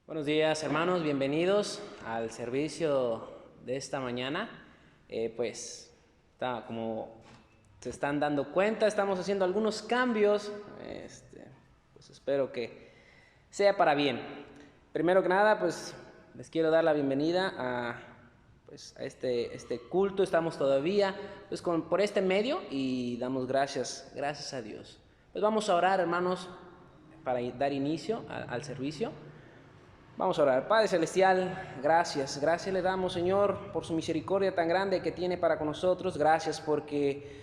Buenos días, hermanos, bienvenidos al servicio de esta mañana. Como se están dando cuenta, estamos haciendo algunos cambios. Pues espero que sea para bien. Primero que nada, pues les quiero dar la bienvenida a este culto. Estamos todavía por este medio y damos gracias a Dios. Pues vamos a orar, hermanos, para dar inicio al servicio. Vamos a orar. Padre Celestial, gracias le damos, Señor, por su misericordia tan grande que tiene para con nosotros. Gracias porque,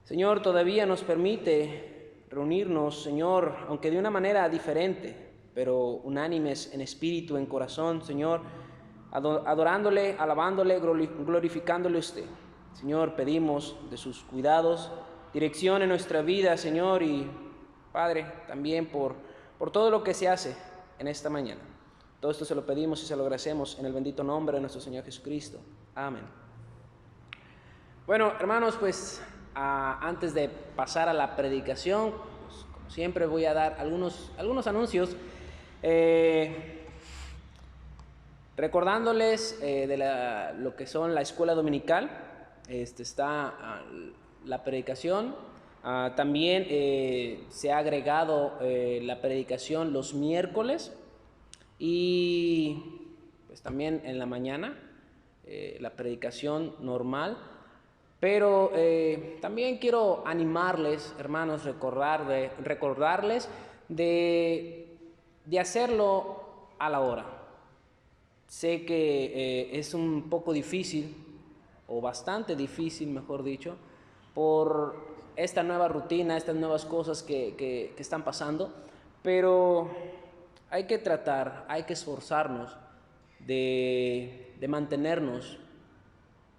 Señor, todavía nos permite reunirnos, Señor, aunque de una manera diferente, pero unánimes en espíritu, en corazón, Señor, adorándole, alabándole, glorificándole a usted. Señor, pedimos de sus cuidados, dirección en nuestra vida, Señor, y Padre, también por todo lo que se hace en esta mañana. Todo esto se lo pedimos y se lo agradecemos en el bendito nombre de nuestro Señor Jesucristo. Amén. Bueno, hermanos, antes de pasar a la predicación, como siempre voy a dar algunos anuncios. Recordándoles de lo que son la escuela dominical. Está la predicación. También se ha agregado la predicación los miércoles. Y pues también en la mañana la predicación normal. Pero también quiero animarles, hermanos, recordarles de hacerlo a la hora. Sé que es un poco difícil, o bastante difícil, mejor dicho, por esta nueva rutina, estas nuevas cosas que están pasando, pero hay que tratar, hay que esforzarnos de mantenernos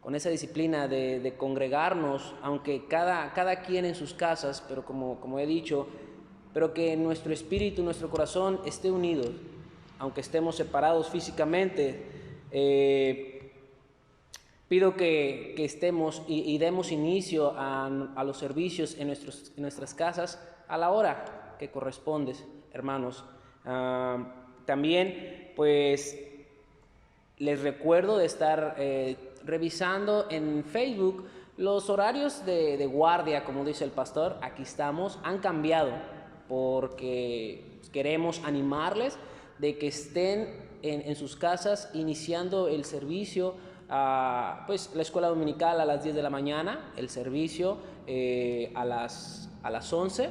con esa disciplina de congregarnos, aunque cada quien en sus casas, pero como he dicho, pero que nuestro espíritu, nuestro corazón esté unido, aunque estemos separados físicamente. Pido que estemos y demos inicio a los servicios en nuestras casas a la hora que corresponde, hermanos. También pues les recuerdo de estar revisando en Facebook los horarios de guardia, como dice el pastor. Aquí estamos, han cambiado porque queremos animarles de que estén en sus casas iniciando el servicio. Pues la escuela dominical a las 10 de la mañana, el servicio a las 11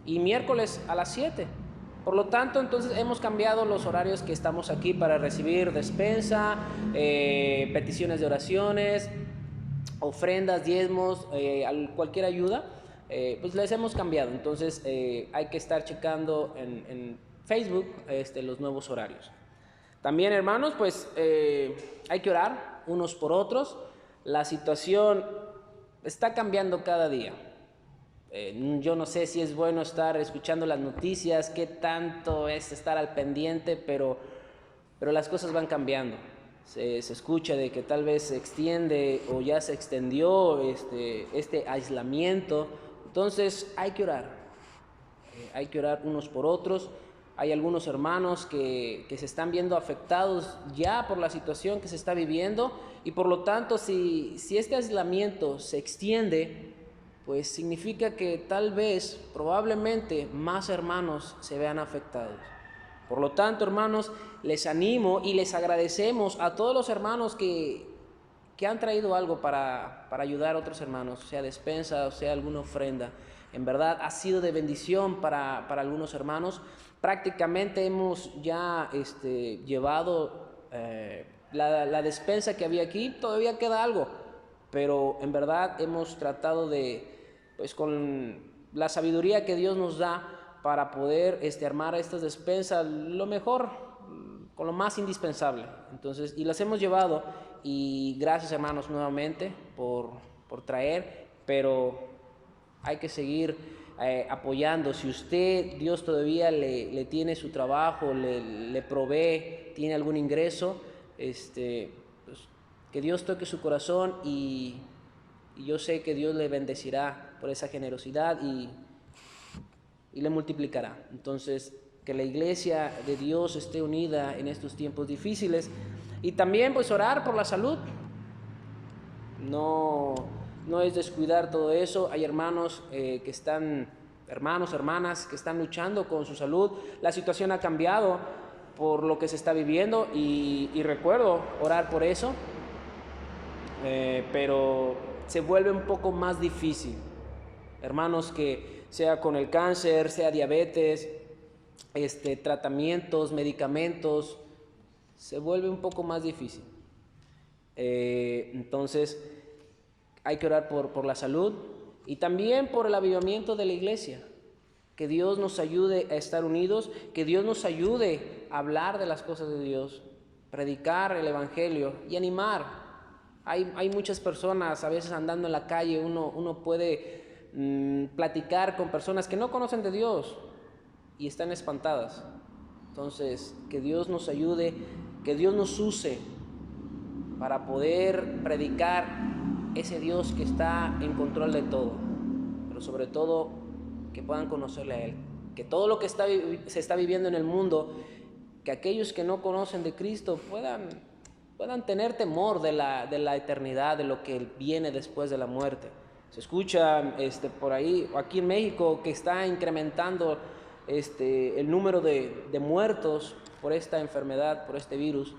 y miércoles a las 7. Por lo tanto, entonces hemos cambiado los horarios que estamos aquí para recibir despensa, peticiones de oraciones, ofrendas, diezmos, cualquier ayuda, pues les hemos cambiado. Entonces hay que estar checando en Facebook los nuevos horarios. También, hermanos, hay que orar unos por otros. La situación está cambiando cada día. Yo no sé si es bueno estar escuchando las noticias, qué tanto es estar al pendiente, pero las cosas van cambiando. Se escucha de que tal vez se extiende o ya se extendió este aislamiento. Entonces hay que orar unos por otros. Hay algunos hermanos que se están viendo afectados ya por la situación que se está viviendo, y por lo tanto si este aislamiento se extiende, pues significa que tal vez, probablemente, más hermanos se vean afectados. Por lo tanto, hermanos, les animo y les agradecemos a todos los hermanos que han traído algo para ayudar a otros hermanos, sea despensa o sea alguna ofrenda. En verdad ha sido de bendición para algunos hermanos. Prácticamente hemos ya llevado la despensa que había aquí. Todavía queda algo, pero en verdad hemos tratado con la sabiduría que Dios nos da para poder armar estas despensas lo mejor, con lo más indispensable. Entonces, y las hemos llevado, y gracias, hermanos, nuevamente por traer, pero hay que seguir apoyando. Si Dios todavía le tiene su trabajo, le provee, tiene algún ingreso, que Dios toque su corazón, y yo sé que Dios le bendecirá por esa generosidad y le multiplicará. Entonces, que la iglesia de Dios esté unida en estos tiempos difíciles. Y también pues orar por la salud. No es descuidar todo eso. Hay hermanos hermanas que están luchando con su salud. La situación ha cambiado por lo que se está viviendo y recuerdo orar por eso, pero se vuelve un poco más difícil. Hermanos que sea con el cáncer, sea diabetes, tratamientos, medicamentos, se vuelve un poco más difícil. Entonces hay que orar por la salud y también por el avivamiento de la iglesia. Que Dios nos ayude a estar unidos, que Dios nos ayude a hablar de las cosas de Dios, predicar el evangelio y animar. Hay muchas personas, a veces andando en la calle, uno puede platicar con personas que no conocen de Dios y están espantadas. Entonces, que Dios nos ayude, que Dios nos use para poder predicar ese Dios que está en control de todo, pero sobre todo que puedan conocerle a Él, que todo lo que se está viviendo en el mundo, que aquellos que no conocen de Cristo puedan tener temor de la eternidad, de lo que viene después de la muerte. Se escucha por ahí, aquí en México, que está incrementando el número de muertos por esta enfermedad, por este virus.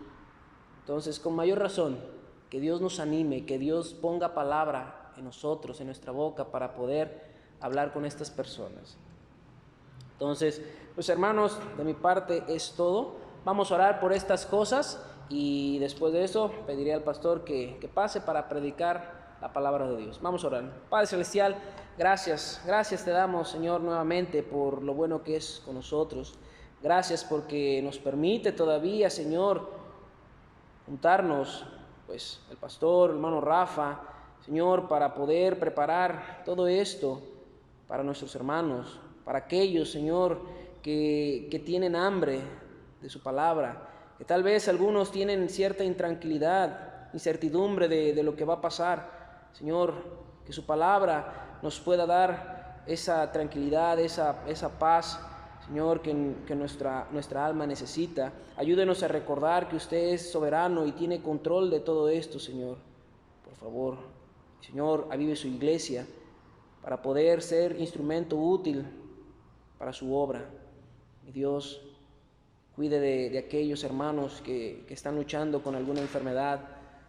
Entonces, con mayor razón, que Dios nos anime, que Dios ponga palabra en nosotros, en nuestra boca, para poder hablar con estas personas. Entonces, pues hermanos, de mi parte es todo. Vamos a orar por estas cosas y después de eso pediré al pastor que pase para predicar la palabra de Dios. Vamos a orar. Padre Celestial, gracias te damos, Señor, nuevamente por lo bueno que es con nosotros. Gracias porque nos permite todavía, Señor, juntarnos, pues el pastor, el hermano Rafa, Señor, para poder preparar todo esto para nuestros hermanos, para aquellos, Señor, que tienen hambre de su palabra, que tal vez algunos tienen cierta intranquilidad, incertidumbre de lo que va a pasar. Señor, que su palabra nos pueda dar esa tranquilidad, esa paz, Señor, que nuestra alma necesita. Ayúdenos a recordar que usted es soberano y tiene control de todo esto, Señor. Por favor, Señor, avive su iglesia para poder ser instrumento útil para su obra. Mi Dios, cuide de aquellos hermanos que están luchando con alguna enfermedad,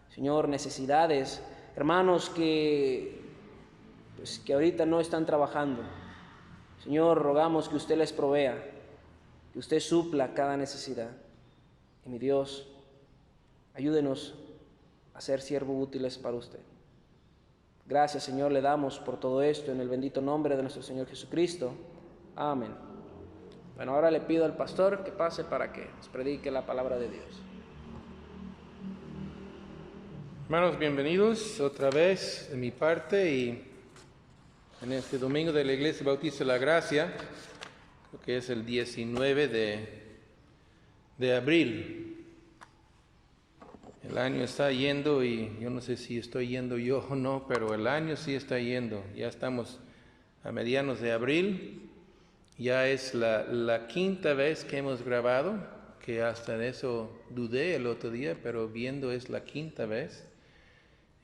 Señor, necesidades, hermanos que ahorita no están trabajando. Señor, rogamos que usted les provea, que usted supla cada necesidad. Y mi Dios, ayúdenos a ser siervos útiles para usted. Gracias, Señor, le damos por todo esto en el bendito nombre de nuestro Señor Jesucristo. Amén. Bueno, ahora le pido al pastor que pase para que nos predique la palabra de Dios. Hermanos, bienvenidos otra vez de mi parte y en este domingo de la Iglesia Bautista de la Gracia, creo que es el 19 de abril. El año está yendo y yo no sé si estoy yendo yo o no, pero el año sí está yendo. Ya estamos a medianos de abril, ya es la quinta vez que hemos grabado, que hasta en eso dudé el otro día, pero viendo es la quinta vez.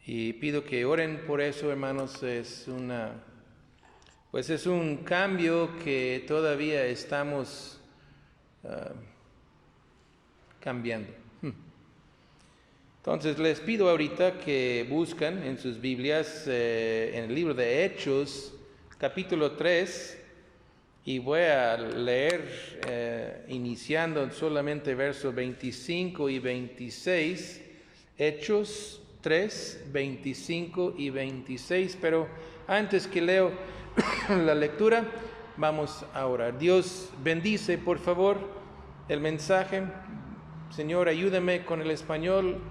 Y pido que oren por eso, hermanos, es un cambio que todavía estamos cambiando. Entonces les pido ahorita que buscan en sus Biblias en el libro de Hechos, capítulo 3, y voy a leer iniciando solamente versos 25 y 26, Hechos 3, 25 y 26, pero antes que leo la lectura, vamos a orar. Dios, bendice por favor el mensaje. Señor, ayúdame con el español.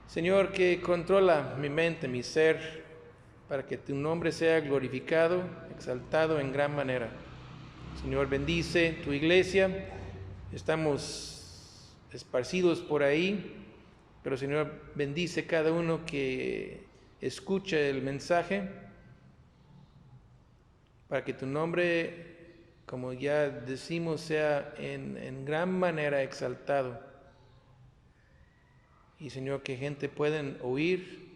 Señor, que controla mi mente, mi ser, para que tu nombre sea glorificado, exaltado en gran manera. Señor, bendice tu iglesia. Estamos esparcidos por ahí, pero Señor, bendice cada uno que escucha el mensaje, para que tu nombre como ya decimos, sea en gran manera exaltado. Y Señor, que gente puedan oír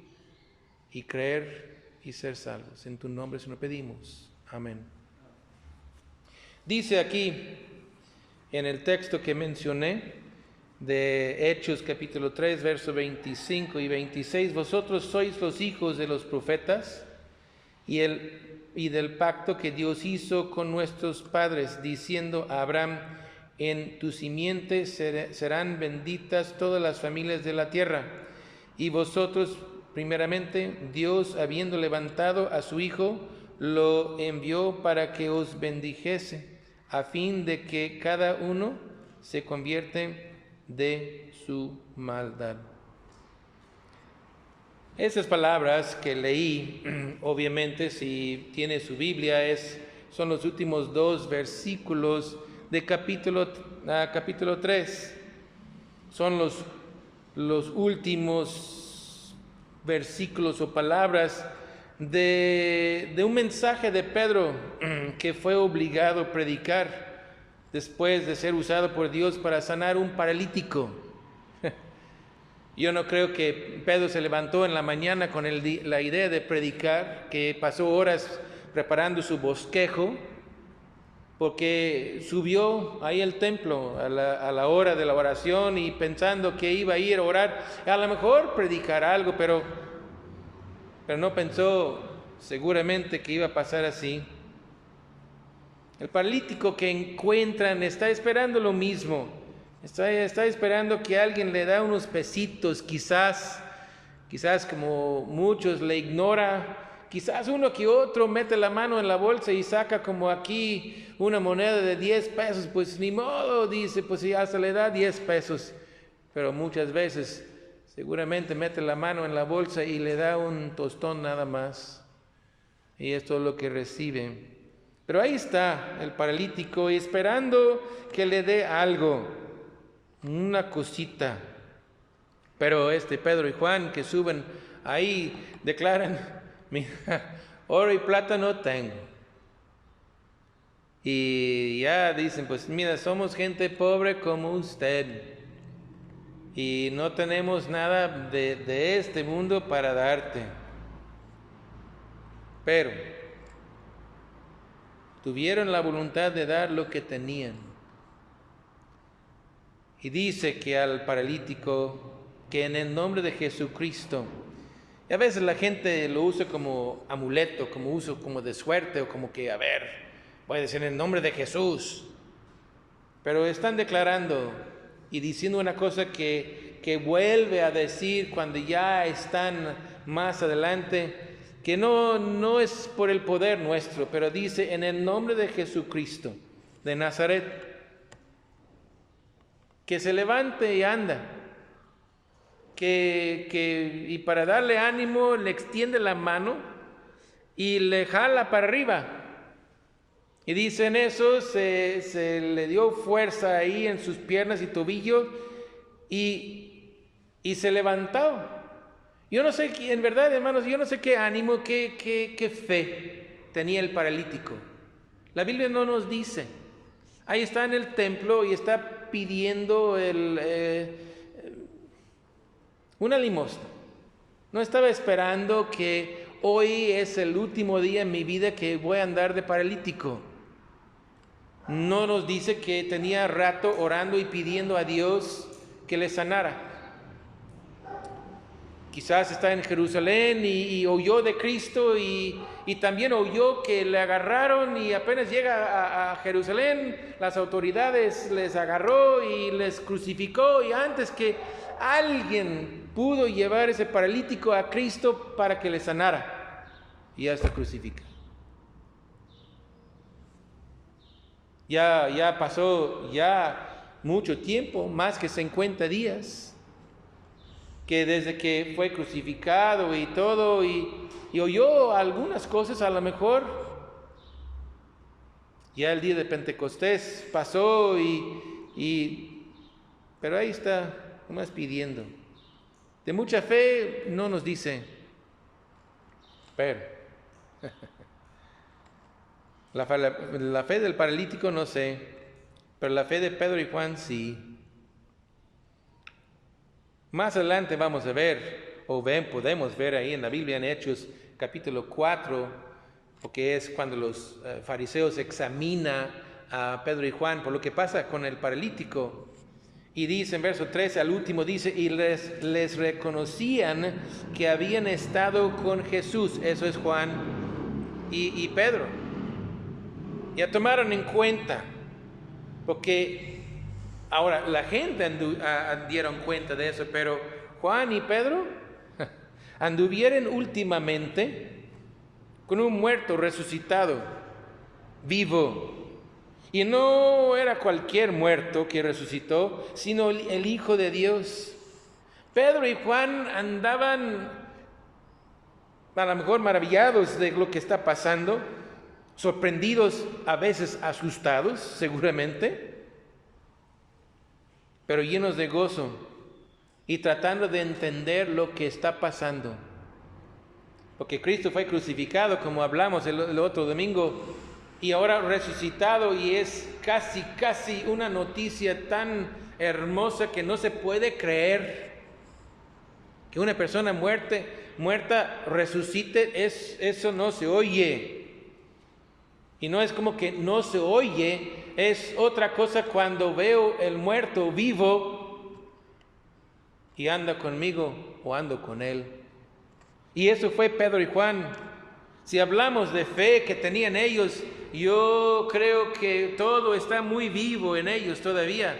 y creer y ser salvos. En tu nombre se lo pedimos. Amén. Dice aquí, en el texto que mencioné, de Hechos capítulo 3, versos 25 y 26, vosotros sois los hijos de los profetas y del pacto que Dios hizo con nuestros padres, diciendo a Abraham, en tu simiente serán benditas todas las familias de la tierra. Y vosotros, primeramente, Dios, habiendo levantado a su Hijo, lo envió para que os bendijese, a fin de que cada uno se convierte de su maldad. Esas palabras que leí, obviamente, si tiene su Biblia, son los últimos 2 versículos de capítulo 3. Son los últimos versículos o palabras de un mensaje de Pedro que fue obligado a predicar después de ser usado por Dios para sanar un paralítico. Yo no creo que Pedro se levantó en la mañana con la idea de predicar, que pasó horas preparando su bosquejo, porque subió ahí al templo a la hora de la oración y pensando que iba a ir a orar, a lo mejor predicar algo, pero no pensó seguramente que iba a pasar así. El paralítico que encuentran está esperando lo mismo, está esperando que alguien le da unos pesitos, quizás como muchos le ignora. Quizás uno que otro mete la mano en la bolsa y saca como aquí una moneda de 10 pesos, pues ni modo, dice, pues si hasta le da 10 pesos. Pero muchas veces seguramente mete la mano en la bolsa y le da un tostón nada más. Y esto es lo que recibe. Pero ahí está el paralítico esperando que le dé algo, una cosita. Pero Pedro y Juan que suben ahí declaran, mira, oro y plata no tengo. Y ya dicen, pues mira, somos gente pobre como usted. Y no tenemos nada de este mundo para darte. Pero tuvieron la voluntad de dar lo que tenían. Y dice que al paralítico, que en el nombre de Jesucristo, y a veces la gente lo usa como amuleto, como uso como de suerte, o como que, voy a decir en el nombre de Jesús. Pero están declarando y diciendo una cosa que vuelve a decir cuando ya están más adelante, que no es por el poder nuestro, pero dice en el nombre de Jesucristo de Nazaret, que se levante y anda. Y para darle ánimo le extiende la mano y le jala para arriba. Y dice en eso se le dio fuerza ahí en sus piernas y tobillos y se levantó. Yo no sé, en verdad, hermanos, yo no sé qué ánimo, qué fe tenía el paralítico. La Biblia no nos dice. Ahí está en el templo y está pidiendo una limosna. No estaba esperando que hoy es el último día en mi vida que voy a andar de paralítico. No nos dice que tenía rato orando y pidiendo a Dios que le sanara. Quizás está en Jerusalén y oyó de Cristo y también oyó que le agarraron y apenas llega a Jerusalén, las autoridades les agarró y les crucificó y antes que alguien pudo llevar ese paralítico a Cristo para que le sanara y ya está crucificado. Ya pasó mucho tiempo, más que 50 días. Que desde que fue crucificado y todo, y oyó algunas cosas a lo mejor. Ya el día de Pentecostés pasó pero ahí está, nomás pidiendo. De mucha fe no nos dice, pero La fe del paralítico no sé, pero la fe de Pedro y Juan sí. Más adelante vamos a ver, podemos ver ahí en la Biblia en Hechos capítulo 4, porque es cuando los fariseos examinan a Pedro y Juan por lo que pasa con el paralítico. Y dice en verso 13 al último, dice, y les reconocían que habían estado con Jesús, eso es Juan y Pedro. Ya tomaron en cuenta, porque ahora la gente dieron cuenta de eso, pero Juan y Pedro anduvieron últimamente con un muerto resucitado, vivo. Y no era cualquier muerto que resucitó, sino el Hijo de Dios. Pedro y Juan andaban a lo mejor maravillados de lo que está pasando, sorprendidos, a veces asustados, seguramente, pero llenos de gozo y tratando de entender lo que está pasando. Porque Cristo fue crucificado, como hablamos el otro domingo, y ahora resucitado, y es casi una noticia tan hermosa que no se puede creer. Que una persona muerta resucite, eso no se oye. Y no es como que no se oye, es otra cosa cuando veo el muerto vivo y anda conmigo o ando con él. Y eso fue Pedro y Juan. Si hablamos de fe que tenían ellos, yo creo que todo está muy vivo en ellos todavía.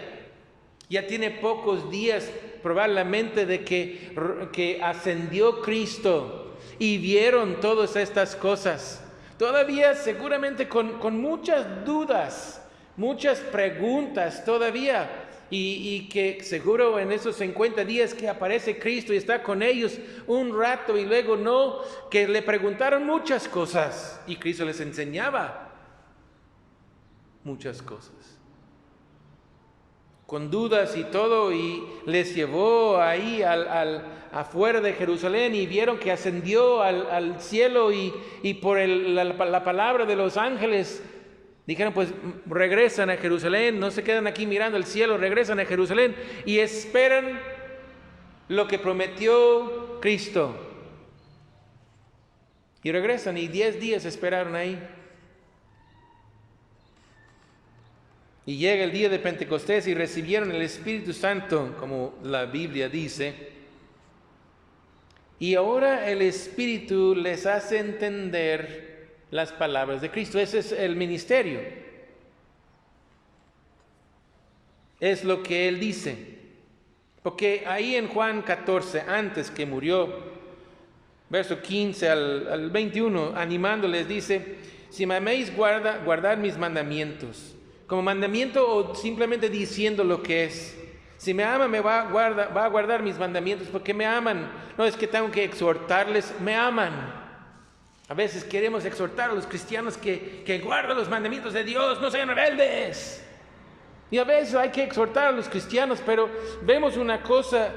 Ya tiene pocos días probablemente de que ascendió Cristo y vieron todas estas cosas. Todavía seguramente con muchas dudas, muchas preguntas todavía. Y que seguro en esos 50 días que aparece Cristo y está con ellos un rato y luego no, que le preguntaron muchas cosas y Cristo les enseñaba muchas cosas. Con dudas y todo, y les llevó ahí afuera de Jerusalén y vieron que ascendió al cielo y por la palabra de los ángeles dijeron, pues regresan a Jerusalén, no se quedan aquí mirando el cielo, regresan a Jerusalén y esperan lo que prometió Cristo. Y regresan y 10 días esperaron ahí. Y llega el día de Pentecostés y recibieron el Espíritu Santo, como la Biblia dice. Y ahora el Espíritu les hace entender las palabras de Cristo. Ese es el ministerio. Es lo que Él dice. Porque ahí en Juan 14, antes que murió, verso 15 al 21, animándoles dice, si me améis, guardad mis mandamientos. Como mandamiento o simplemente diciendo lo que es. Si me ama, va a guardar mis mandamientos porque me aman. No es que tengo que exhortarles, me aman. A veces queremos exhortar a los cristianos que guarden los mandamientos de Dios, no sean rebeldes. Y a veces hay que exhortar a los cristianos, pero vemos una cosa,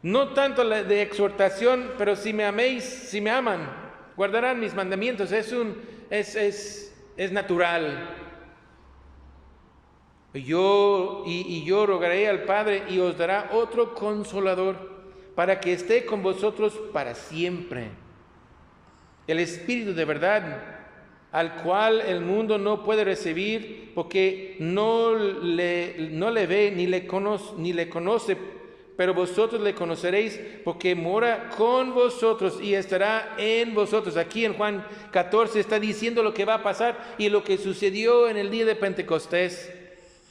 no tanto la de exhortación, pero si me améis, si me aman, guardarán mis mandamientos. Es natural. Yo rogaré al Padre y os dará otro consolador para que esté con vosotros para siempre. El Espíritu de verdad, al cual el mundo no puede recibir porque no le ve ni le conoce, pero vosotros le conoceréis porque mora con vosotros y estará en vosotros. Aquí en Juan 14 está diciendo lo que va a pasar y lo que sucedió en el día de Pentecostés.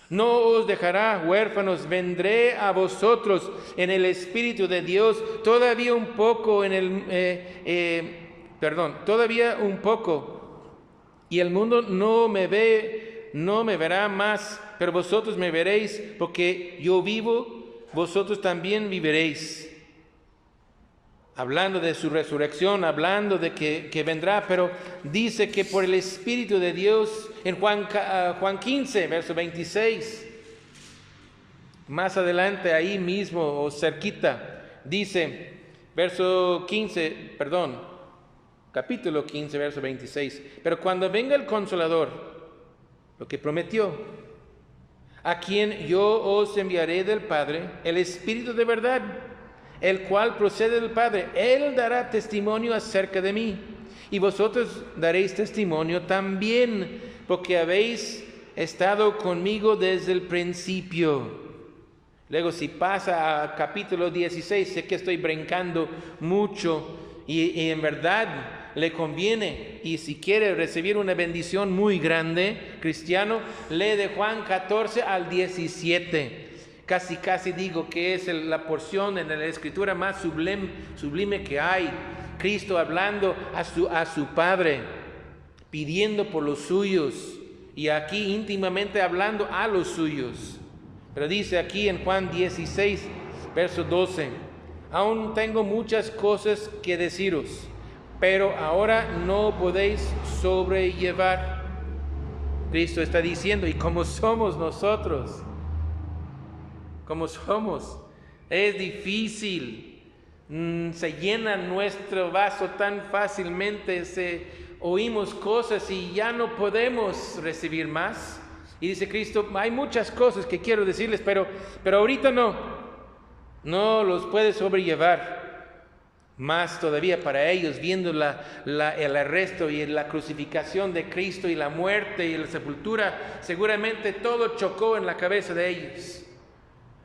No os dejará huérfanos, vendré a vosotros en el Espíritu de Dios, todavía un poco todavía un poco, y el mundo no me verá más, pero vosotros me veréis, porque yo vivo, vosotros también viviréis. Hablando de su resurrección, hablando de que vendrá, pero dice que por el Espíritu de Dios, en Juan 15, verso 26, más adelante ahí mismo o cerquita, dice, verso 15, capítulo 15, verso 26. Pero cuando venga el Consolador, lo que prometió, a quien yo os enviaré del Padre, el Espíritu de verdad, el cual procede del Padre, Él dará testimonio acerca de mí. Y vosotros daréis testimonio también, porque habéis estado conmigo desde el principio. Luego, si pasa a capítulo 16, sé que estoy brincando mucho y en verdad le conviene. Y si quiere recibir una bendición muy grande, cristiano, lee de Juan 14 al 17. Casi digo que es la porción en la Escritura más sublime que hay. Cristo hablando a su Padre, pidiendo por los suyos, y aquí íntimamente hablando a los suyos. Pero dice aquí en Juan 16, verso 12, aún tengo muchas cosas que deciros, pero ahora no podéis sobrellevar. Cristo está diciendo, y como somos nosotros, como somos, es difícil. Se llena nuestro vaso tan fácilmente, oímos cosas y ya no podemos recibir más. Y dice Cristo, hay muchas cosas que quiero decirles, pero ahorita no los puede sobrellevar. Más todavía para ellos, viendo el arresto y la crucificación de Cristo y la muerte y la sepultura, seguramente todo chocó en la cabeza de ellos.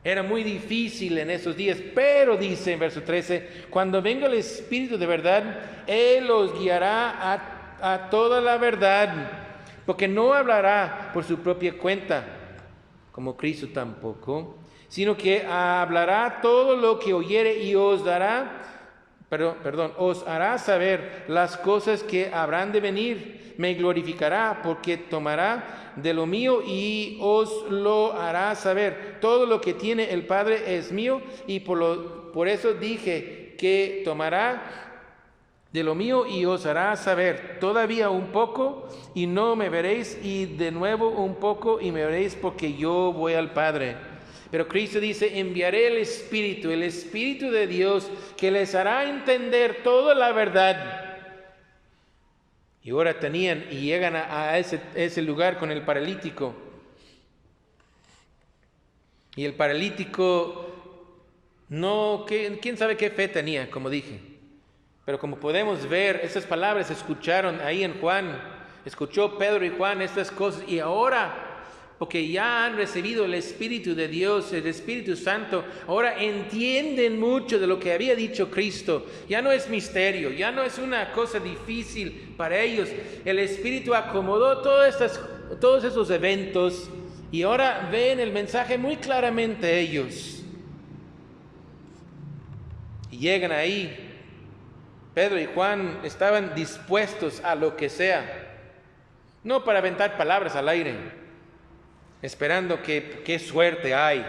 Era muy difícil en esos días, pero dice en verso 13, cuando venga el Espíritu de verdad, Él os guiará a toda la verdad, porque no hablará por su propia cuenta, como Cristo tampoco, sino que hablará todo lo que oyere y os hará saber las cosas que habrán de venir. Me glorificará porque tomará de lo mío y os lo hará saber. Todo lo que tiene el Padre es mío, y por eso dije que tomará de lo mío y os hará saber. Todavía un poco y no me veréis, y de nuevo un poco y me veréis, porque yo voy al Padre. Pero Cristo dice, enviaré el Espíritu de Dios, que les hará entender toda la verdad. Y ahora llegan a ese lugar con el paralítico. Y el paralítico, quién sabe qué fe tenía, como dije. Pero como podemos ver, esas palabras se escucharon ahí en Juan. Escuchó Pedro y Juan estas cosas. Y ahora, porque ya han recibido el Espíritu de Dios, el Espíritu Santo, ahora entienden mucho de lo que había dicho Cristo. Ya no es misterio, ya no es una cosa difícil para ellos. El Espíritu acomodó todos esos eventos y ahora ven el mensaje muy claramente ellos. Y llegan ahí. Pedro y Juan estaban dispuestos a lo que sea, no para aventar palabras al aire, esperando que qué suerte hay,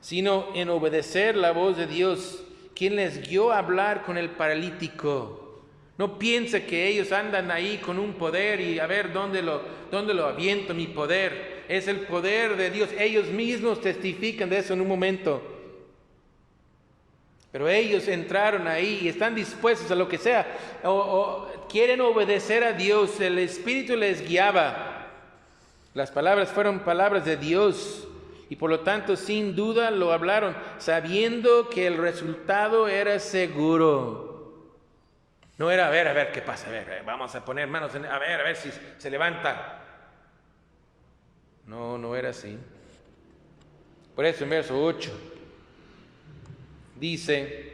sino en obedecer la voz de Dios, quien les guió a hablar con el paralítico. No piense que ellos andan ahí con un poder y a ver dónde lo aviento mi poder. Es el poder de Dios. Ellos mismos testifican de eso en un momento. Pero ellos entraron ahí y están dispuestos a lo que sea, o quieren obedecer a Dios. El Espíritu les guiaba. Las palabras fueron palabras de Dios y por lo tanto sin duda lo hablaron, sabiendo que el resultado era seguro. No era a ver qué pasa, a ver, vamos a poner manos a ver si se levanta. No era así. Por eso en verso 8 dice,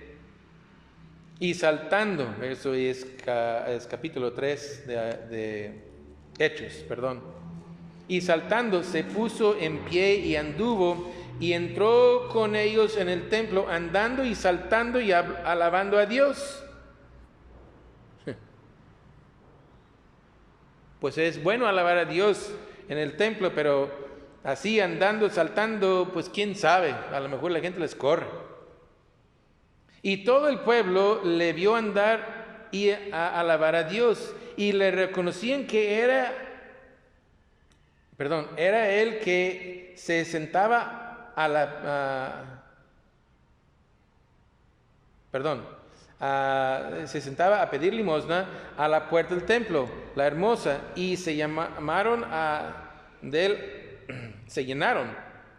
y saltando, eso es capítulo 3 de Hechos, y saltando se puso en pie y anduvo y entró con ellos en el templo, andando y saltando y alabando a Dios. Pues es bueno alabar a Dios en el templo, pero así andando, saltando, pues quién sabe, a lo mejor la gente les corre. Y todo el pueblo le vio andar y a alabar a Dios, y le reconocían que era él que se sentaba se sentaba a pedir limosna a la puerta del templo, la hermosa, y se llenaron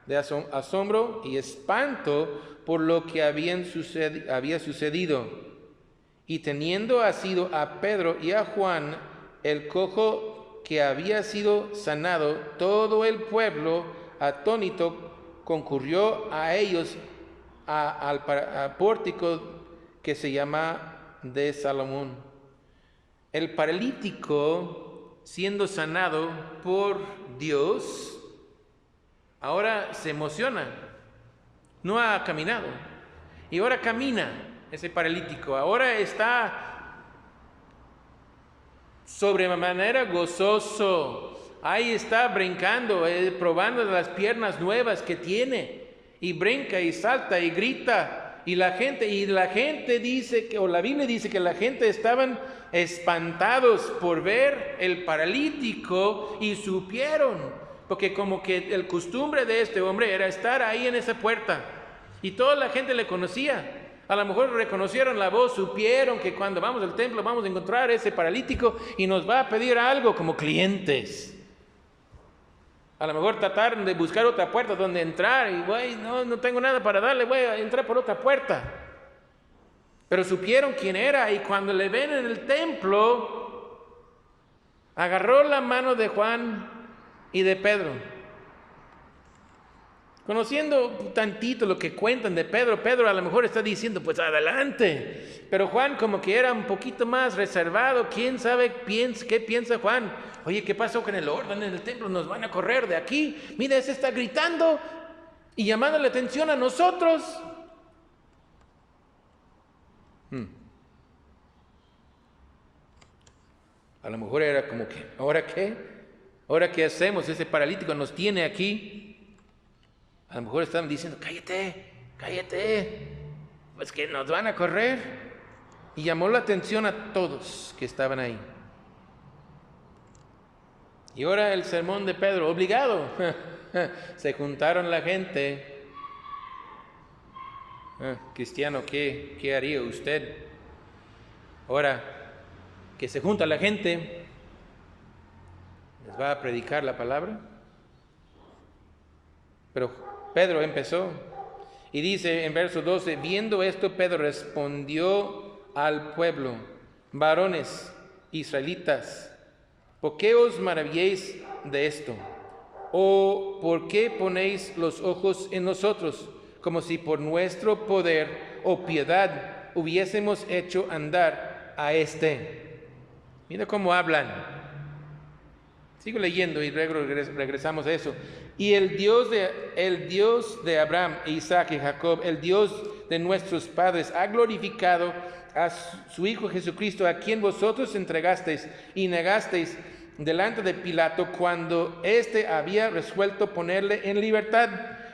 de asombro y espanto por lo que había sucedido. Y teniendo asido a Pedro y a Juan, el cojo que había sido sanado, todo el pueblo atónito concurrió a ellos al pórtico que se llama de Salomón. El paralítico, siendo sanado por Dios, ahora se emociona. No ha caminado. Y ahora camina ese paralítico. Ahora está sobremanera gozoso. Ahí está brincando, probando las piernas nuevas que tiene. Y brinca y salta y grita. Y la gente dice que, o la Biblia dice que la gente estaban espantados por ver el paralítico y supieron, porque como que el costumbre de este hombre era estar ahí en esa puerta y toda la gente le conocía. A lo mejor reconocieron la voz, supieron que cuando vamos al templo vamos a encontrar ese paralítico y nos va a pedir algo como clientes. A lo mejor trataron de buscar otra puerta donde entrar y, güey, no tengo nada para darle, voy a entrar por otra puerta. Pero supieron quién era y cuando le ven en el templo, agarró la mano de Juan y de Pedro. Conociendo tantito lo que cuentan de Pedro, Pedro a lo mejor está diciendo, pues adelante. Pero Juan como que era un poquito más reservado. ¿Quién sabe qué piensa Juan? Oye, ¿qué pasó con el orden en el templo? Nos van a correr de aquí. Mira, ese está gritando y llamando la atención a nosotros. A lo mejor era como que, ¿ahora qué? ¿Ahora qué hacemos? Ese paralítico nos tiene aquí. A lo mejor estaban diciendo, cállate, pues que nos van a correr. Y llamó la atención a todos que estaban ahí. Y ahora el sermón de Pedro, obligado. Se juntaron la gente. Cristiano, ¿qué haría usted? Ahora que se junta la gente, ¿les va a predicar la palabra? Pero Pedro empezó y dice en verso 12, viendo esto Pedro respondió al pueblo, varones israelitas, ¿por qué os maravilléis de esto? ¿O por qué ponéis los ojos en nosotros, como si por nuestro poder o piedad hubiésemos hecho andar a este? Mira cómo hablan. Sigo leyendo y regresamos a eso. Y el Dios de Abraham, Isaac y Jacob, el Dios de nuestros padres, ha glorificado a su Hijo Jesucristo, a quien vosotros entregasteis y negasteis delante de Pilato cuando éste había resuelto ponerle en libertad.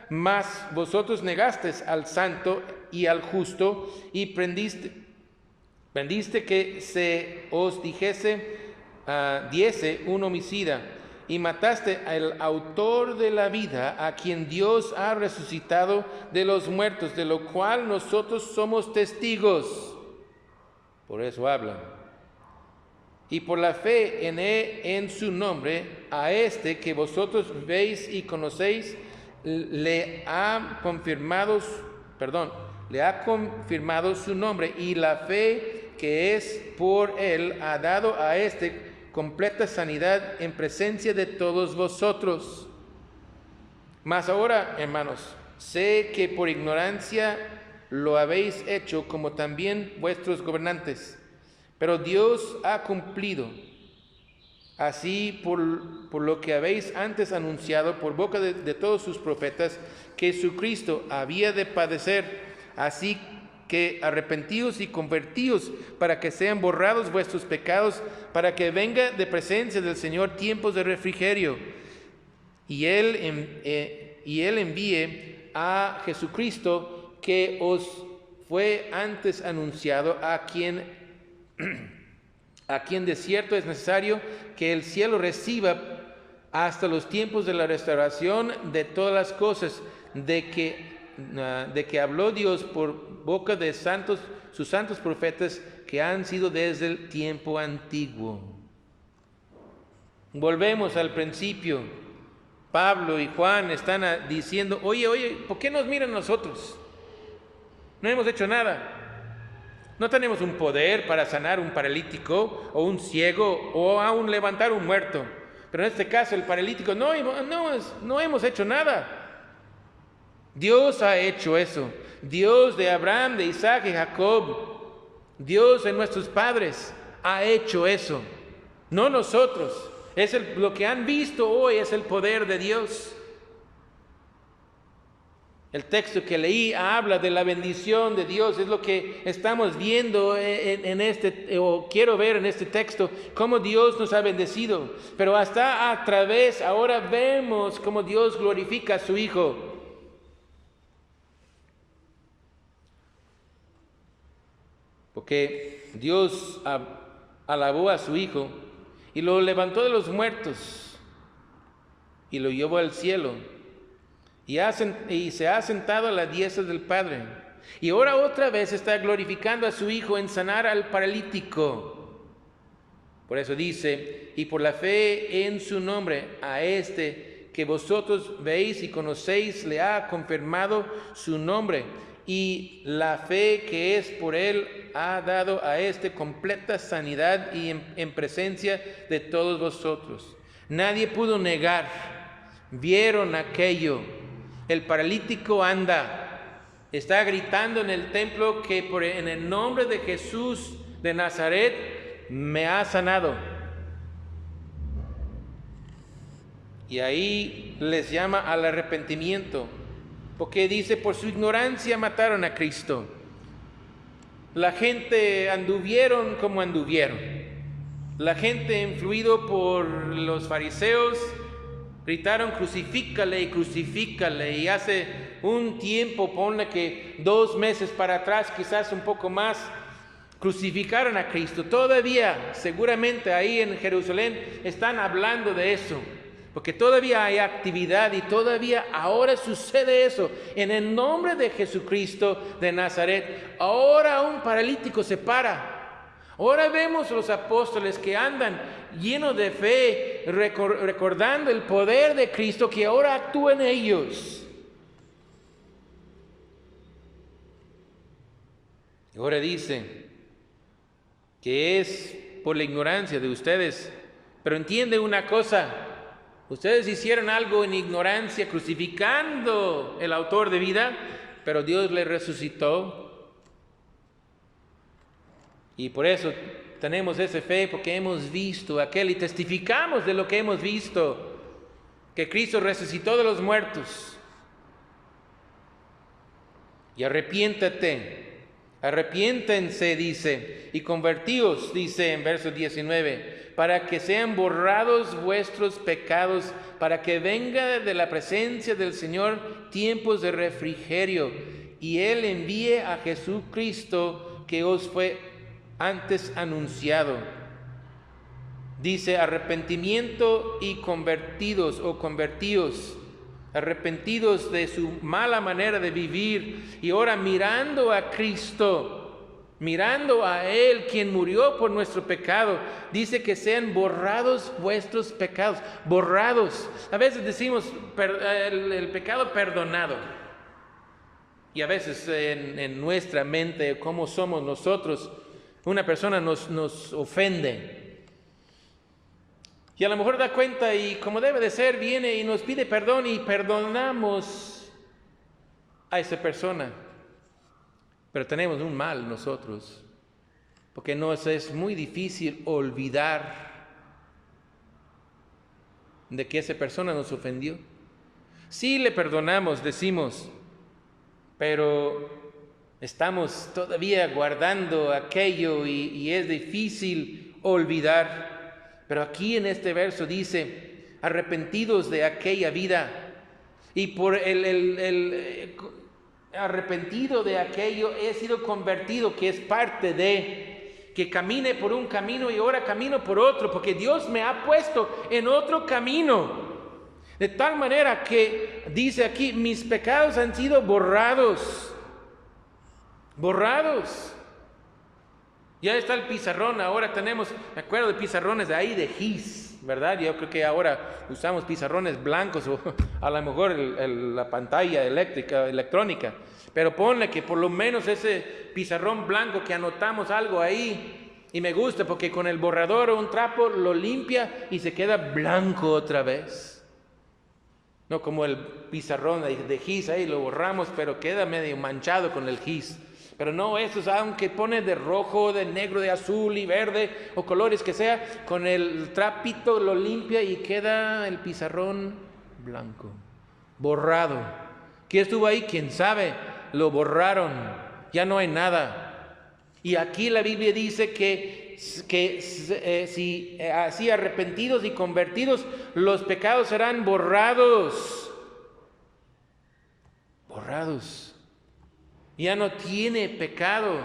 Mas vosotros negasteis al santo y al justo y prendiste que se os diese un homicida y mataste al autor de la vida, a quien Dios ha resucitado de los muertos, de lo cual nosotros somos testigos. Por eso hablan. Y por la fe en su nombre, a este que vosotros veis y conocéis, le ha confirmado su nombre, y la fe que es por él ha dado a este completa sanidad en presencia de todos vosotros. Mas ahora, hermanos, sé que por ignorancia lo habéis hecho, como también vuestros gobernantes, pero Dios ha cumplido así por lo que habéis antes anunciado por boca de todos sus profetas, que Jesucristo había de padecer. Así que arrepentíos y convertíos para que sean borrados vuestros pecados, para que venga de presencia del Señor tiempos de refrigerio, y Él envíe a Jesucristo, que os fue antes anunciado, a quien de cierto es necesario que el cielo reciba hasta los tiempos de la restauración de todas las cosas, de que habló Dios por boca de santos sus santos profetas que han sido desde el tiempo antiguo. Volvemos al principio. Pablo y Juan están diciendo, oye, ¿por qué nos miran nosotros? No hemos hecho nada. No tenemos un poder para sanar un paralítico o un ciego o aún levantar un muerto. Pero en este caso el paralítico, no hemos hecho nada. Dios ha hecho eso. Dios de Abraham, de Isaac y Jacob, Dios de nuestros padres ha hecho eso. No nosotros. Lo que han visto hoy es el poder de Dios. El texto que leí habla de la bendición de Dios, es lo que estamos viendo o quiero ver en este texto, cómo Dios nos ha bendecido. Pero hasta a través, ahora vemos cómo Dios glorifica a su Hijo. Porque Dios alabó a su Hijo y lo levantó de los muertos y lo llevó al cielo y se ha sentado a la diestra del Padre. Y ahora otra vez está glorificando a su Hijo en sanar al paralítico. Por eso dice, y por la fe en su nombre, a este que vosotros veis y conocéis, le ha confirmado su nombre. Y la fe que es por él ha dado a este completa sanidad y en presencia de todos vosotros. Nadie pudo negar, vieron aquello. El paralítico anda, está gritando en el templo que en el nombre de Jesús de Nazaret me ha sanado. Y ahí les llama al arrepentimiento. Porque dice, por su ignorancia mataron a Cristo. La gente anduvieron como anduvieron. La gente influido por los fariseos gritaron crucifícale y crucifícale. Y hace un tiempo, ponle que 2 meses para atrás, quizás un poco más, crucificaron a Cristo. Todavía, seguramente ahí en Jerusalén están hablando de eso. Porque todavía hay actividad y todavía ahora sucede eso. En el nombre de Jesucristo de Nazaret, ahora un paralítico se para. Ahora vemos los apóstoles que andan llenos de fe, recordando el poder de Cristo que ahora actúa en ellos. Y ahora dice que es por la ignorancia de ustedes. Pero entiende una cosa. Ustedes hicieron algo en ignorancia, crucificando el autor de vida, pero Dios le resucitó. Y por eso tenemos esa fe, porque hemos visto aquel y testificamos de lo que hemos visto, que Cristo resucitó de los muertos. Y arrepiéntense, dice, y convertíos, dice en verso 19, para que sean borrados vuestros pecados, para que venga de la presencia del Señor tiempos de refrigerio, y Él envíe a Jesucristo que os fue antes anunciado. Dice arrepentimiento y convertidos o convertíos, arrepentidos de su mala manera de vivir y ahora mirando a Cristo, mirando a Él quien murió por nuestro pecado. Dice que sean borrados vuestros pecados, borrados. A veces decimos el pecado perdonado. Y a veces en nuestra mente, como somos nosotros, una persona nos ofende. Y a lo mejor da cuenta y como debe de ser, viene y nos pide perdón y perdonamos a esa persona. Pero tenemos un mal nosotros, porque nos es muy difícil olvidar de que esa persona nos ofendió. Sí le perdonamos, decimos, pero estamos todavía guardando aquello y es difícil olvidar. Pero aquí en este verso dice, arrepentidos de aquella vida y por arrepentido de aquello, he sido convertido, que es parte de que camine por un camino y ahora camino por otro, porque Dios me ha puesto en otro camino. De tal manera que dice aquí, mis pecados han sido borrados. Ya está el pizarrón, ahora tenemos, me acuerdo de pizarrones de ahí de gis, ¿verdad? Yo creo que ahora usamos pizarrones blancos o a lo mejor la pantalla electrónica, pero ponle que por lo menos ese pizarrón blanco que anotamos algo ahí, y me gusta porque con el borrador o un trapo lo limpia y se queda blanco otra vez. No como el pizarrón de gis, ahí lo borramos, pero queda medio manchado con el gis. Pero no, estos, aunque pone de rojo, de negro, de azul y verde, o colores que sea, con el trapito lo limpia y queda el pizarrón blanco, borrado. ¿Quién estuvo ahí? ¿Quién sabe? Lo borraron, ya no hay nada. Y aquí la Biblia dice que si así arrepentidos y convertidos, los pecados serán borrados. Borrados. Ya no tiene pecado.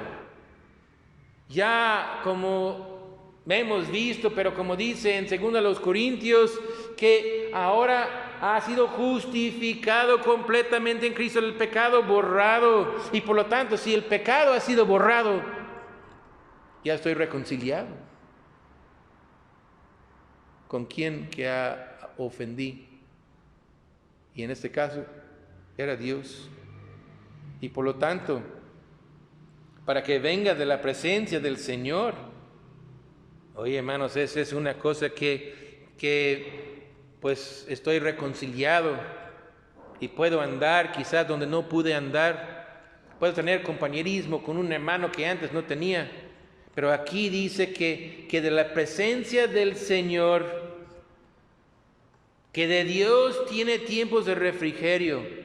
Ya como hemos visto, pero como dice en 2 Corintios, que ahora ha sido justificado completamente en Cristo, el pecado borrado. Y por lo tanto, si el pecado ha sido borrado, ya estoy reconciliado. ¿Con quién que ofendí? Y en este caso era Dios. Y por lo tanto, para que venga de la presencia del Señor, oye hermanos, esa es una cosa que pues estoy reconciliado y puedo andar quizás donde no pude andar, puedo tener compañerismo con un hermano que antes no tenía, pero aquí dice que de la presencia del Señor, que de Dios tiene tiempos de refrigerio,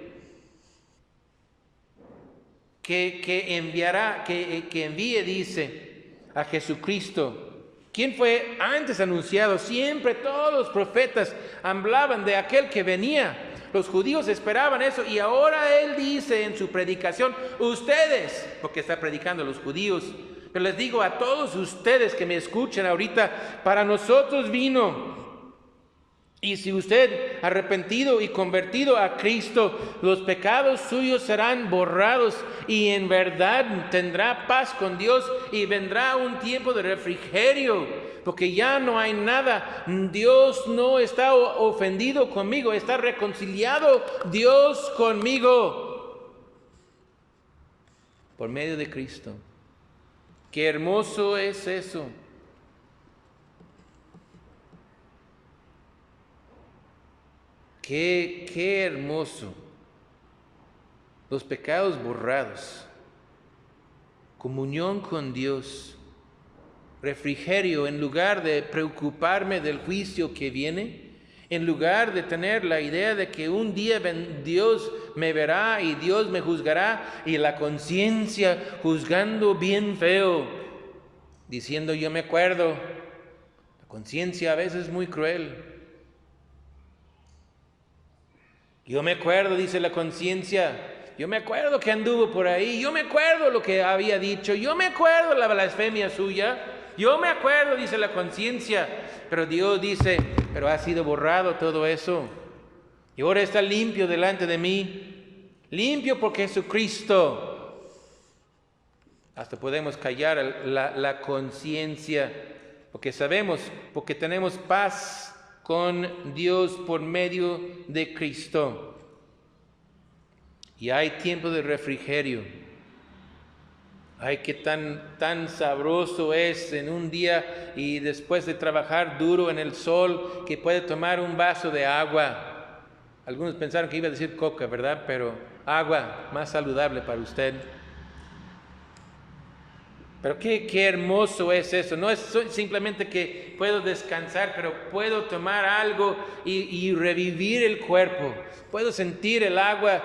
que envíe, dice, a Jesucristo. ¿Quién fue antes anunciado? Siempre todos los profetas hablaban de aquel que venía. Los judíos esperaban eso y ahora Él dice en su predicación, ustedes, porque está predicando a los judíos, pero les digo a todos ustedes que me escuchan ahorita, para nosotros vino. Y si usted arrepentido y convertido a Cristo, los pecados suyos serán borrados y en verdad tendrá paz con Dios y vendrá un tiempo de refrigerio, porque ya no hay nada. Dios no está ofendido conmigo, está reconciliado Dios conmigo por medio de Cristo. Qué hermoso es eso. Qué hermoso. Los pecados borrados, comunión con Dios, refrigerio en lugar de preocuparme del juicio que viene, en lugar de tener la idea de que un día Dios me verá y Dios me juzgará y la conciencia juzgando bien feo, diciendo yo me acuerdo, la conciencia a veces es muy cruel. Yo me acuerdo, dice la conciencia, yo me acuerdo que anduvo por ahí, yo me acuerdo lo que había dicho, yo me acuerdo la blasfemia suya, yo me acuerdo, dice la conciencia, pero Dios dice, pero ha sido borrado todo eso, y ahora está limpio delante de mí, limpio por Jesucristo. Hasta podemos callar la conciencia, porque sabemos, porque tenemos paz con Dios por medio de Cristo. Y hay tiempo de refrigerio. Ay, qué tan sabroso es en un día y después de trabajar duro en el sol, que puede tomar un vaso de agua. Algunos pensaron que iba a decir coca, ¿verdad? Pero agua, más saludable para usted. Pero qué hermoso es eso. No es simplemente que puedo descansar, pero puedo tomar algo y revivir el cuerpo. Puedo sentir el agua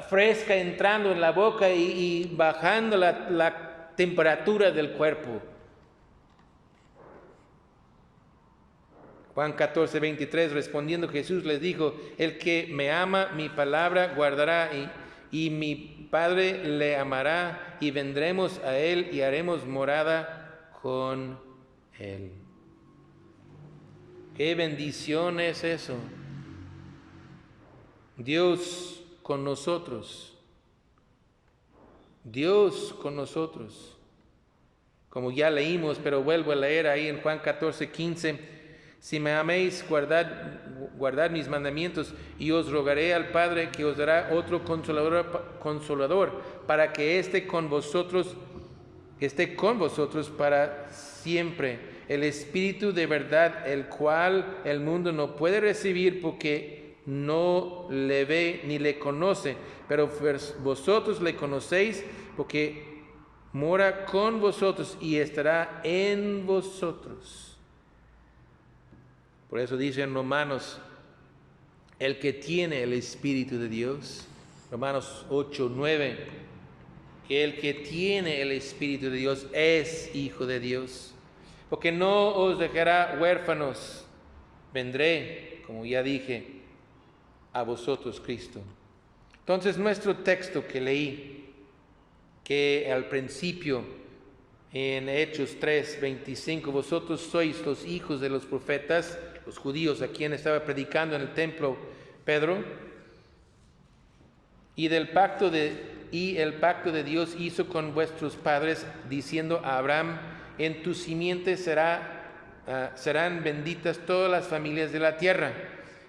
fresca entrando en la boca y bajando la temperatura del cuerpo. Juan 14:23, respondiendo Jesús les dijo, el que me ama, mi palabra guardará y mi Padre le amará y vendremos a él y haremos morada con él. Qué bendición es eso. Dios con nosotros. Dios con nosotros. como ya leímos, pero vuelvo a leer ahí en Juan 14:15. Si me améis, guardad mis mandamientos, y os rogaré al Padre que os dará otro consolador, para que esté con vosotros para siempre, el Espíritu de verdad, el cual el mundo no puede recibir porque no le ve ni le conoce, pero vosotros le conocéis porque mora con vosotros y estará en vosotros. Por eso dice en Romanos, el que tiene el Espíritu de Dios, Romanos 8:9, que el que tiene el Espíritu de Dios es hijo de Dios, porque no os dejará huérfanos, vendré, como ya dije, a vosotros Cristo. Entonces nuestro texto que leí, que al principio en Hechos 3:25, vosotros sois los hijos de los profetas, los judíos a quien estaba predicando en el templo Pedro, y el pacto de Dios hizo con vuestros padres, diciendo a Abraham, en tu simiente serán benditas todas las familias de la tierra.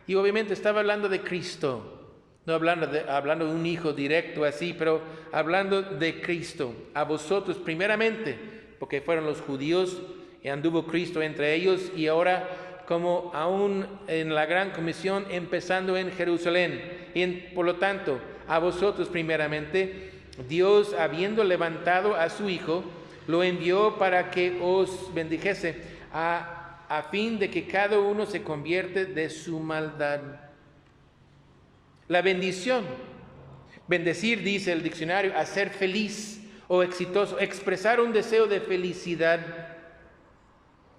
Y obviamente estaba hablando de Cristo. No hablando de un hijo directo así, pero hablando de Cristo. A vosotros primeramente, porque fueron los judíos y anduvo Cristo entre ellos, y ahora como aún en la gran comisión empezando en Jerusalén. Y por lo tanto, a vosotros primeramente, Dios habiendo levantado a su Hijo, lo envió para que os bendijese, a fin de que cada uno se convierte de su maldad. La bendición, bendecir, dice el diccionario, hacer feliz o exitoso, expresar un deseo de felicidad.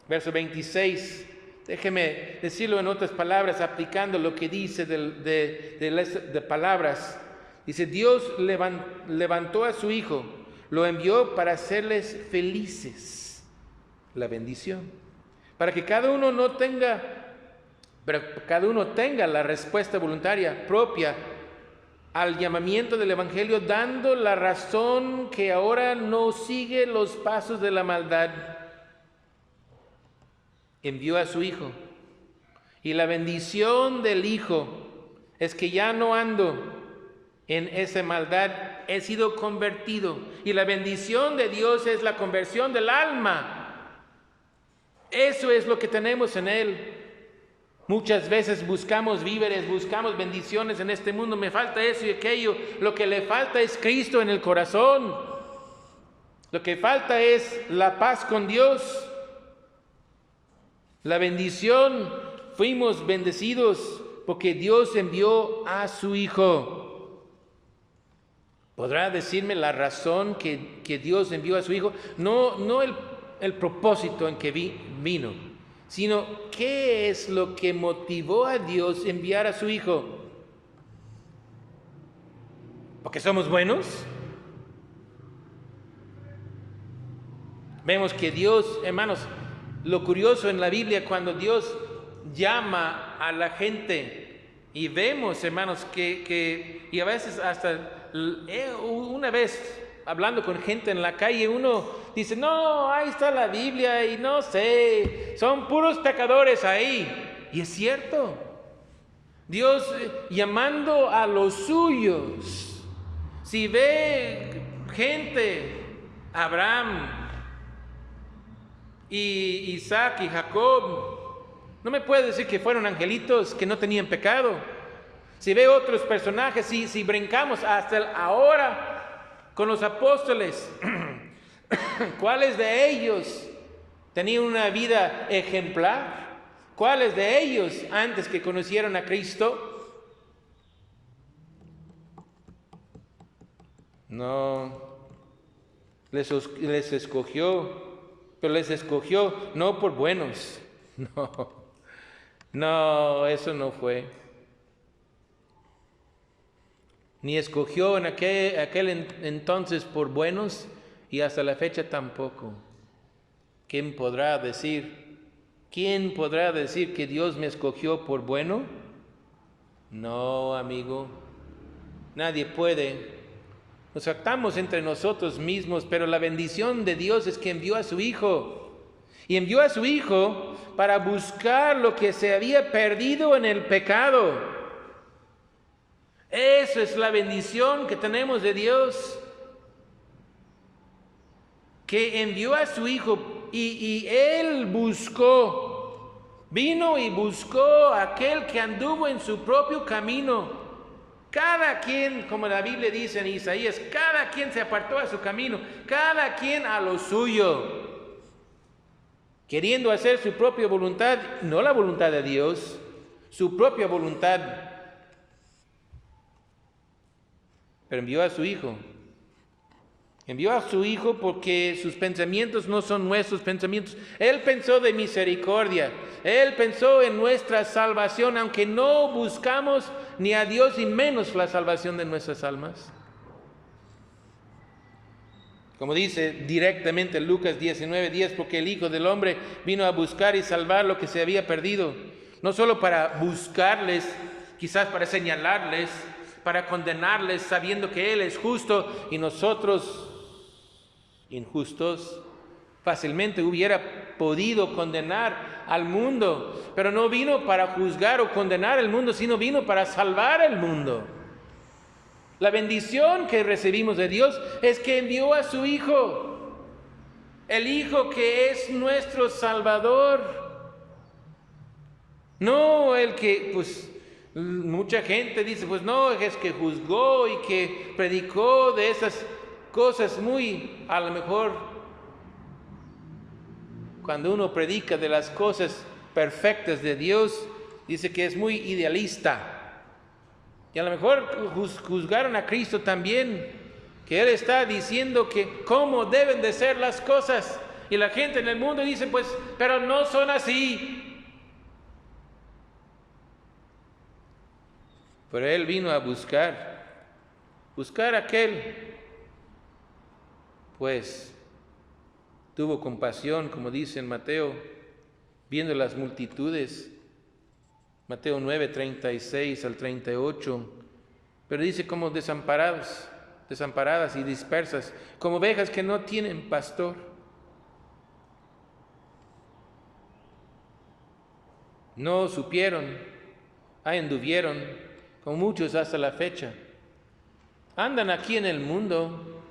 Verso 26, déjeme decirlo en otras palabras, aplicando lo que dice de palabras. Dice, Dios levantó a su Hijo, lo envió para hacerles felices. La bendición. Para que cada uno tenga la respuesta voluntaria propia al llamamiento del Evangelio, dando la razón que ahora no sigue los pasos de la maldad. Envió a su Hijo. Y la bendición del Hijo es que ya no ando en esa maldad, he sido convertido. Y la bendición de Dios es la conversión del alma. Eso es lo que tenemos en Él. Muchas veces buscamos víveres, buscamos bendiciones en este mundo. Me falta eso y aquello. Lo que le falta es Cristo en el corazón. Lo que falta es la paz con Dios. La bendición, fuimos bendecidos porque Dios envió a su Hijo. ¿Podrá decirme la razón que Dios envió a su Hijo? No el propósito en que vino, sino qué es lo que motivó a Dios enviar a su Hijo. ¿Porque somos buenos? Vemos que Dios, hermanos, lo curioso en la Biblia, cuando Dios llama a la gente, y vemos, hermanos, y a veces hasta una vez hablando con gente en la calle, uno dice, no, ahí está la Biblia y no sé, son puros pecadores ahí. Y es cierto, Dios llamando a los suyos. Si ve gente, Abraham y Isaac y Jacob, no me puede decir que fueron angelitos que no tenían pecado. Si ve otros personajes, si brincamos hasta ahora con los apóstoles, ¿cuáles de ellos tenían una vida ejemplar? ¿Cuáles de ellos antes que conocieron a Cristo? No, les escogió, pero les escogió no por buenos. No, eso no fue. Ni escogió en aquel entonces por buenos y hasta la fecha tampoco. ¿Quién podrá decir que Dios me escogió por bueno? No, amigo, nadie puede. Nos jactamos entre nosotros mismos, pero la bendición de Dios es que envió a su Hijo. Y envió a su Hijo para buscar lo que se había perdido en el pecado. Eso es la bendición que tenemos de Dios. Que envió a su Hijo y Él buscó. Vino y buscó a aquel que anduvo en su propio camino. Cada quien, como la Biblia dice en Isaías, cada quien se apartó a su camino, cada quien a lo suyo, queriendo hacer su propia voluntad, no la voluntad de Dios, su propia voluntad. Pero envió a su Hijo. Envió a su Hijo porque sus pensamientos no son nuestros pensamientos. Él pensó de misericordia. Él pensó en nuestra salvación, aunque no buscamos ni a Dios y menos la salvación de nuestras almas. Como dice directamente Lucas 19:10, porque el Hijo del Hombre vino a buscar y salvar lo que se había perdido. No solo para buscarles, quizás para señalarles, para condenarles, sabiendo que Él es justo y nosotros injustos. Fácilmente hubiera podido condenar al mundo, pero no vino para juzgar o condenar al mundo, sino vino para salvar al mundo. La bendición que recibimos de Dios es que envió a su Hijo, el Hijo que es nuestro Salvador. No el que, mucha gente dice, no, es que juzgó y que predicó de esas cosas muy, a lo mejor, cuando uno predica de las cosas perfectas de Dios, dice que es muy idealista. Y a lo mejor juzgaron a Cristo también, que Él está diciendo que cómo deben de ser las cosas. Y la gente en el mundo dice, pero no son así. Pero Él vino a buscar a aquel, tuvo compasión, como dice en Mateo, viendo las multitudes, Mateo 9:36 al 38, pero dice como desamparadas y dispersas, como ovejas que no tienen pastor. No supieron, ahí anduvieron, como muchos hasta la fecha. Andan aquí en el mundo,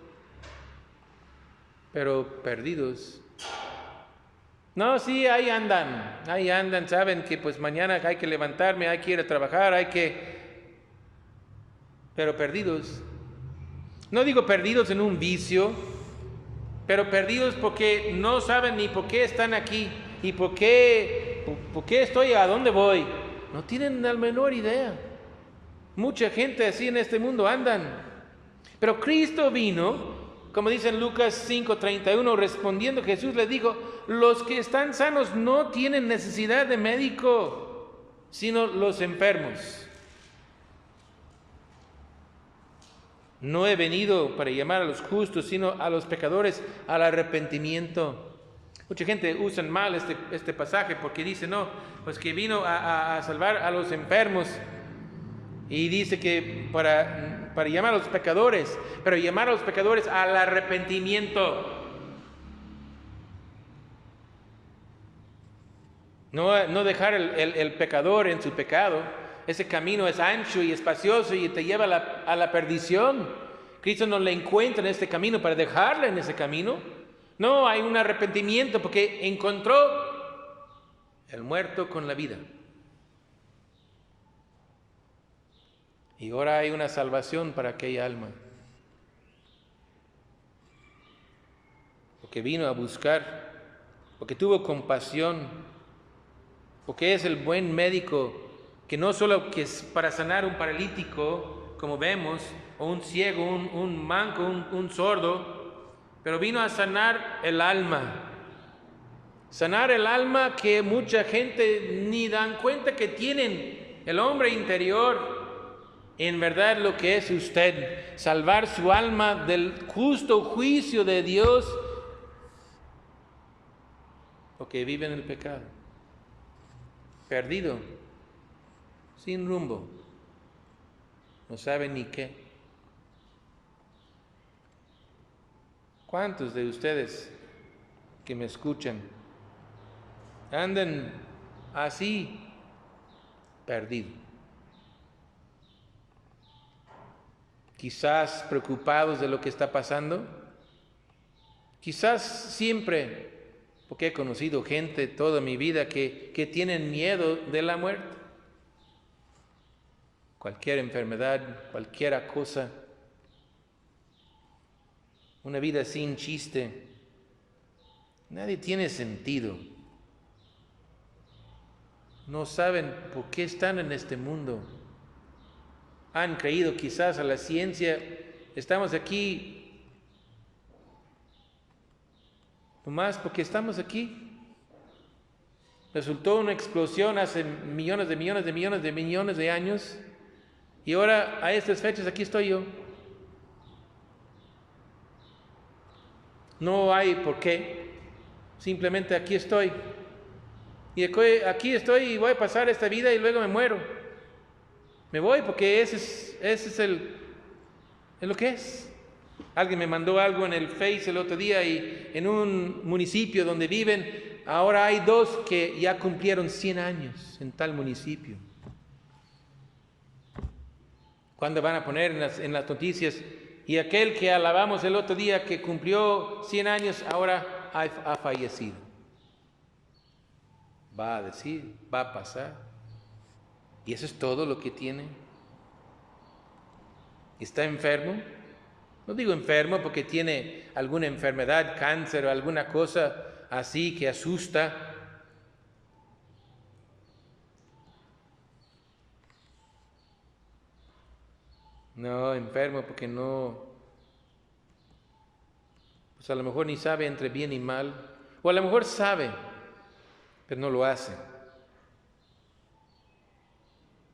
pero perdidos. No, sí, ahí andan, saben que mañana hay que levantarme, hay que ir a trabajar, pero perdidos. No digo perdidos en un vicio, pero perdidos porque no saben ni por qué están aquí y por qué estoy, a dónde voy. No tienen la menor idea. Mucha gente así en este mundo andan. Pero Cristo vino, como dice en Lucas 5:31, respondiendo Jesús les dijo, los que están sanos no tienen necesidad de médico, sino los enfermos. No he venido para llamar a los justos, sino a los pecadores al arrepentimiento. Mucha gente usa mal este pasaje porque dice, que vino a salvar a los enfermos. Y dice que para llamar a los pecadores, pero llamar a los pecadores al arrepentimiento. No dejar el pecador en su pecado. Ese camino es ancho y espacioso y te lleva a la perdición. Cristo no le encuentra en este camino para dejarle en ese camino. No, hay un arrepentimiento porque encontró el muerto con la vida. Y ahora hay una salvación para aquella alma. Porque vino a buscar, porque tuvo compasión, porque es el buen médico, que no solo que es para sanar un paralítico, como vemos, o un ciego, un manco, un sordo, pero vino a sanar el alma. Sanar el alma que mucha gente ni dan cuenta que tienen, el hombre interior. En verdad lo que es usted, salvar su alma del justo juicio de Dios, porque vive en el pecado, perdido, sin rumbo, no sabe ni qué. ¿Cuántos de ustedes que me escuchan andan así perdidos? Quizás preocupados de lo que está pasando. Quizás siempre, porque he conocido gente toda mi vida que tienen miedo de la muerte. Cualquier enfermedad, cualquier cosa. Una vida sin chiste. Nadie tiene sentido. No saben por qué están en este mundo. Han creído quizás a la ciencia. Estamos aquí nomás porque estamos aquí. Resultó una explosión hace millones de años. Y ahora a estas fechas aquí estoy yo. No hay por qué. Simplemente aquí estoy. Y aquí estoy y voy a pasar esta vida y luego me muero. Me voy porque ese es lo que es. Alguien me mandó algo en el Face el otro día y en un municipio donde viven, ahora hay 2 que ya cumplieron 100 años en tal municipio. ¿Cuándo van a poner en las noticias? Y aquel que alabamos el otro día que cumplió 100 años ahora ha fallecido. Va a decir, va a pasar. Y eso es todo lo que tiene. ¿Está enfermo? No digo enfermo porque tiene alguna enfermedad, cáncer o alguna cosa así que asusta. No, enfermo porque no, pues a lo mejor ni sabe entre bien y mal, o a lo mejor sabe, pero no lo hace.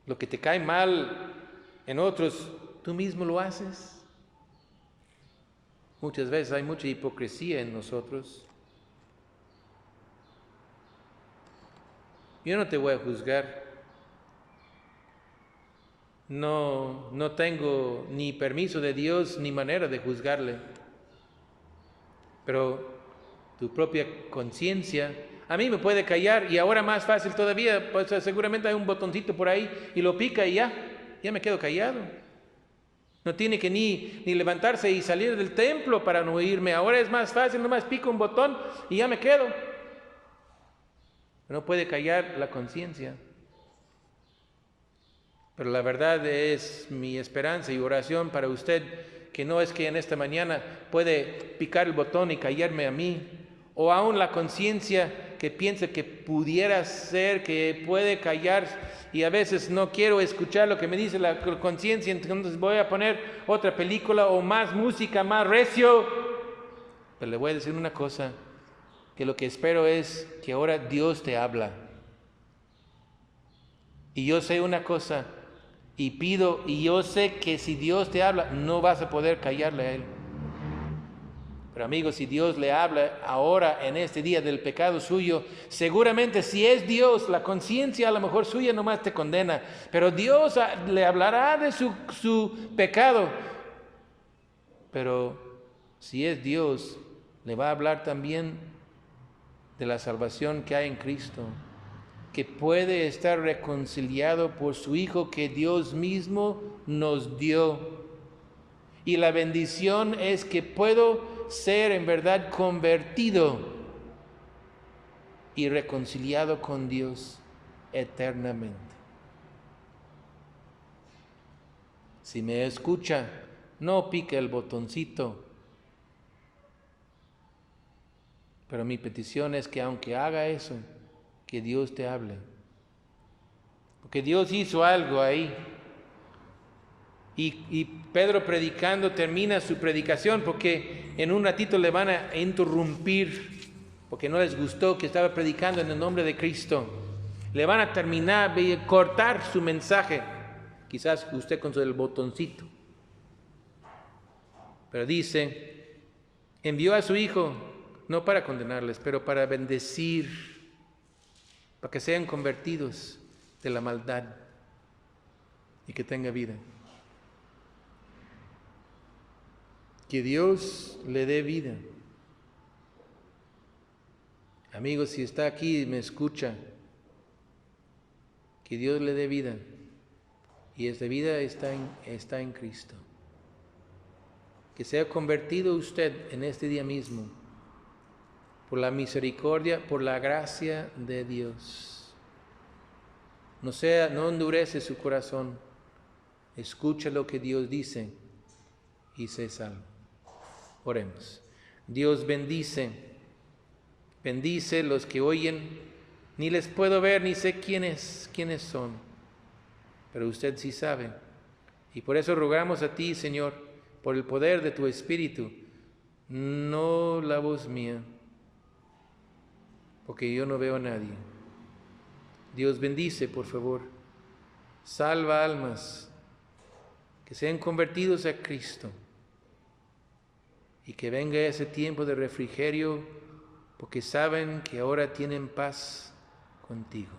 Lo que te cae mal en otros, tú mismo lo haces. Muchas veces hay mucha hipocresía en nosotros. Yo no te voy a juzgar. No tengo ni permiso de Dios ni manera de juzgarle. Pero tu propia conciencia a mí me puede callar, y ahora más fácil todavía, pues seguramente hay un botoncito por ahí y lo pica y ya me quedo callado. No tiene que ni levantarse y salir del templo para no oírme. Ahora es más fácil, nomás pico un botón y ya me quedo. No puede callar la conciencia. Pero la verdad es mi esperanza y oración para usted, que no es que en esta mañana puede picar el botón y callarme a mí, o aún la conciencia que piense que pudiera ser, que puede callar, y a veces no quiero escuchar lo que me dice la conciencia, entonces voy a poner otra película o más música, más recio. Pero le voy a decir una cosa, que lo que espero es que ahora Dios te habla. Y yo sé una cosa, y pido, y yo sé que si Dios te habla, no vas a poder callarle a Él. Pero amigos, si Dios le habla ahora en este día del pecado suyo, seguramente si es Dios, la conciencia a lo mejor suya nomás te condena, pero Dios le hablará de su pecado. Pero si es Dios, le va a hablar también de la salvación que hay en Cristo, que puede estar reconciliado por su Hijo que Dios mismo nos dio. Y la bendición es que puedo ser en verdad convertido y reconciliado con Dios eternamente. Si me escucha, no pique el botoncito. Pero mi petición es que aunque haga eso, que Dios te hable. Porque Dios hizo algo ahí. Y Pedro predicando termina su predicación porque en un ratito le van a interrumpir porque no les gustó que estaba predicando en el nombre de Cristo. Le van a terminar, cortar su mensaje. Quizás usted con el botoncito. Pero dice, envió a su Hijo no para condenarles, pero para bendecir, para que sean convertidos de la maldad y que tenga vida. Que Dios le dé vida. Amigos, si está aquí y me escucha, que Dios le dé vida. Y esta vida está en Cristo. Que sea convertido usted en este día mismo por la misericordia, por la gracia de Dios. No endurece su corazón. Escucha lo que Dios dice y sé salvo. Oremos. Dios bendice los que oyen. Ni les puedo ver ni sé quiénes son, pero usted sí sabe. Y por eso rogamos a ti, Señor, por el poder de tu Espíritu, no la voz mía, porque yo no veo a nadie. Dios bendice, por favor. Salva almas que sean convertidos a Cristo y que venga ese tiempo de refrigerio porque saben que ahora tienen paz contigo.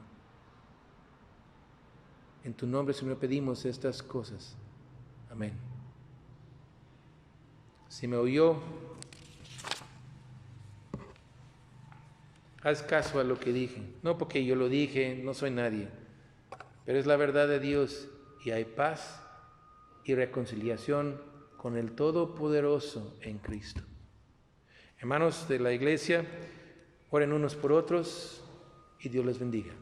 En tu nombre, Señor, pedimos estas cosas. Amén. Si me oyó, haz caso a lo que dije. No porque yo lo dije, no soy nadie, pero es la verdad de Dios y hay paz y reconciliación con el Todopoderoso en Cristo. Hermanos de la iglesia, oren unos por otros y Dios les bendiga.